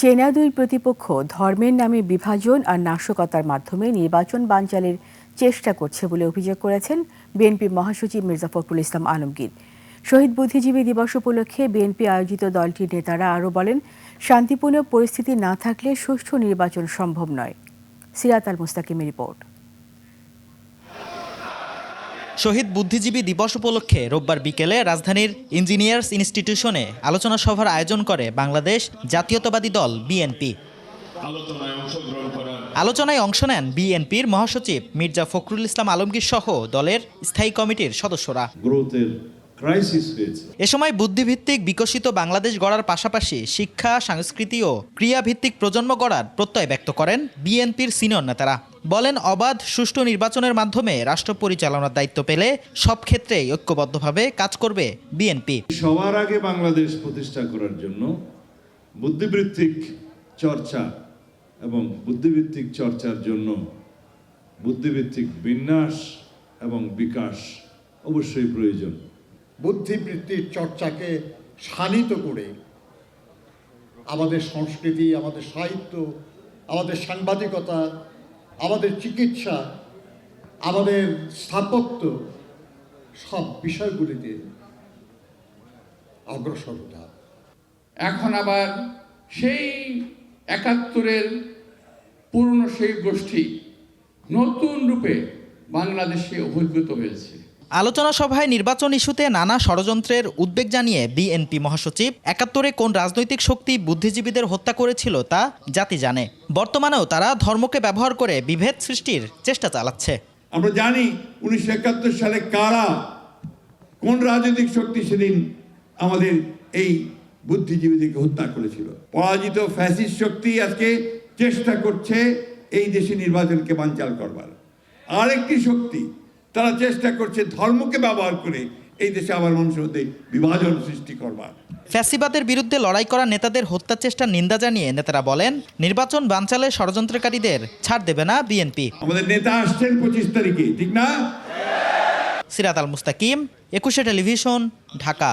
চেনা দুই প্রতিপক্ষ ধর্মের নামে বিভাজন আর নাশকতার মাধ্যমে নির্বাচন বানচালের চেষ্টা করছে বলে অভিযোগ করেছেন বিএনপি মহাসচিব মির্জা ফখরুল ইসলাম আলমগীর। শহীদ বুদ্ধিজীবী দিবস উপলক্ষে বিএনপি আয়োজিত দলটির নেতারা আরও বলেন, শান্তিপূর্ণ পরিস্থিতি না থাকলে সুষ্ঠু নির্বাচন সম্ভব নয়। সিরাত আল মুস্তাকিমের রিপোর্ট। শহীদ বুদ্ধিজীবী দিবস উপলক্ষে রোববার বিকেলে রাজধানীর ইঞ্জিনিয়ার্স ইনস্টিটিউশনে আলোচনা সভার আয়োজন করে বাংলাদেশ জাতীয়তাবাদী দল বিএনপি। আলোচনায় অংশ নেন বিএনপির মহাসচিব মির্জা ফখরুল ইসলাম আলমগীর সহ দলের স্থায়ী কমিটির সদস্যরা। এ সময় বুদ্ধিভিত্তিক বিকশিত বাংলাদেশ গড়ার পাশাপাশি শিক্ষা, সংস্কৃতি ও ক্রিয়াভিত্তিক প্রজন্ম গড়ার প্রত্যয় ব্যক্ত করেন বিএনপির সিনিয়র নেতারা। বলেন, অবাধ সুষ্ঠু নির্বাচনের মাধ্যমে রাষ্ট্র পরিচালনার দায়িত্ব পেলে সব ক্ষেত্রেই ঐক্যবদ্ধভাবে কাজ করবে বিএনপি। সবার আগে বাংলাদেশ প্রতিষ্ঠা করার জন্য বুদ্ধিবৃত্তিক চর্চা এবং বুদ্ধিভিত্তিক চর্চার জন্য বুদ্ধিভিত্তিক বিন্যাস এবং বিকাশ অবশ্যই প্রয়োজন। বুদ্ধিবৃত্তির চর্চাকে শানিত করে আমাদের সংস্কৃতি, আমাদের সাহিত্য, আমাদের সাংবাদিকতা, আমাদের চিকিৎসা, আমাদের স্থাপত্য সব বিষয়গুলিতে অগ্রসর হতে হবে। এখন আবার সেই ৭১-এর পুরনো সেই গোষ্ঠী নতুন রূপে বাংলাদেশে অভিজ্ঞত হয়েছে। আলোচনা সভায় নির্বাচন ইস্যুতে নানা ষড়যন্ত্রের উদ্বেগ জানিয়ে বিএনপি মহাসচিব ৭১-এ কোন রাজনৈতিক শক্তি বুদ্ধিজীবীদের হত্যা করেছিল তা জাতি জানে। বর্তমানেও তারা ধর্মকে ব্যবহার করে বিভেদ সৃষ্টির চেষ্টা চালাচ্ছে। আমরা জানি ১৯৭১ সালে কারা, কোন রাজনৈতিক শক্তি সেদিন আমাদের এই বুদ্ধিজীবীদেরকে হত্যা করেছিল। পরাজিত ফ্যাসিস্ট শক্তি আজকে চেষ্টা করছে এই দেশে নির্বাচনকে বানচাল করবার। আরেকটি শক্তি তারা চেষ্টা করছে ধর্মকে ব্যবহার করে এই দেশে আবার মানুষের মধ্যে বিভাজন সৃষ্টি করবার। ফ্যাসিবাদের বিরুদ্ধে লড়াই করা নেতাদের হত্যা চেষ্টার নিন্দা জানিয়ে নেতারা বলেন, নির্বাচন বানচালে ষড়যন্ত্রকারীদের ছাড় দেবে না বিএনপি। আমাদের নেতা আসছেন ২৫ তারিখে, ঠিক না? সিরাত আল মুস্তাকিম, ২১শে টেলিভিশন, ঢাকা।